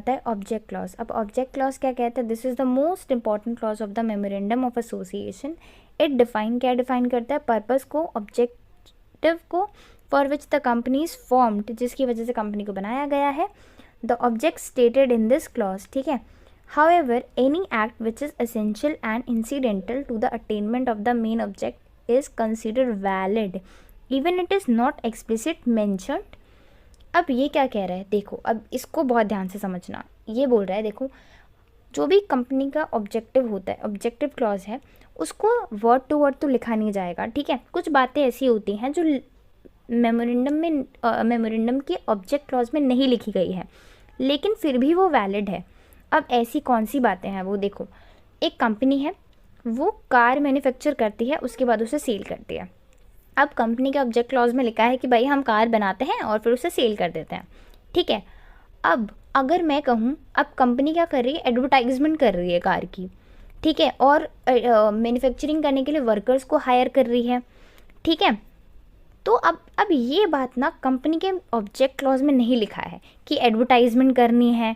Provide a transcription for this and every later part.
आता है object clause. अब ऑब्जेक्ट क्लॉज क्या कहता है, this is the most important clause of the memorandum of association. It define, क्या डिफाइन करता है, पर्पस को, ऑब्जेक्टिव को, for which the company is formed, जिसकी वजह से कंपनी को बनाया गया है, the object stated in this clause, ठीक है। However, any act which is essential and incidental to the attainment of the main object is considered valid, even it is not explicit mentioned। अब ये क्या कह रहा है, देखो अब इसको बहुत ध्यान से समझना। ये बोल रहा है, देखो जो भी कंपनी का ऑब्जेक्टिव होता है, ऑब्जेक्टिव क्लॉज है, उसको वर्ड टू वर्ड तो लिखा नहीं जाएगा, ठीक है। कुछ बातें ऐसी होती हैं जो मेमोरेंडम के ऑब्जेक्ट क्लॉज में नहीं लिखी गई है, लेकिन फिर भी वो वैलिड है। अब ऐसी कौन सी बातें हैं वो देखो, एक कंपनी है, वो कार मैन्युफैक्चर करती है, उसके बाद उसे सेल करती है। अब कंपनी के ऑब्जेक्ट क्लॉज में लिखा है कि भाई हम कार बनाते हैं और फिर उसे सेल कर देते हैं, ठीक है। अब अगर मैं कहूँ, अब कंपनी क्या कर रही है, एडवर्टाइजमेंट कर रही है कार की, ठीक है, और मैन्युफैक्चरिंग करने के लिए वर्कर्स को हायर कर रही है, ठीक है। तो अब ये बात ना कंपनी के ऑब्जेक्ट क्लॉज में नहीं लिखा है कि एडवर्टाइजमेंट करनी है,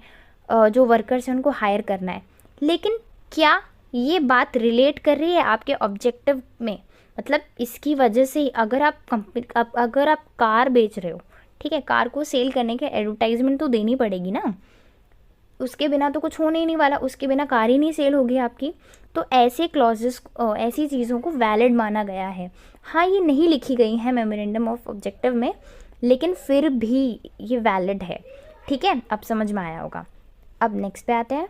जो वर्कर्स हैं उनको हायर करना है, लेकिन क्या ये बात रिलेट कर रही है आपके ऑब्जेक्टिव में, मतलब इसकी वजह से अगर अगर आप कार बेच रहे हो, ठीक है, कार को सेल करने के एडवर्टाइजमेंट तो देनी पड़ेगी ना, उसके बिना तो कुछ होने ही नहीं वाला, उसके बिना कार ही नहीं सेल होगी आपकी। तो ऐसे क्लॉजेस, ऐसी चीज़ों को वैलिड माना गया है। हाँ, ये नहीं लिखी गई है मेमोरेंडम ऑफ ऑब्जेक्टिव में, लेकिन फिर भी ये वैलिड है, ठीक है। अब समझ में आया होगा। अब नेक्स्ट पे आते हैं।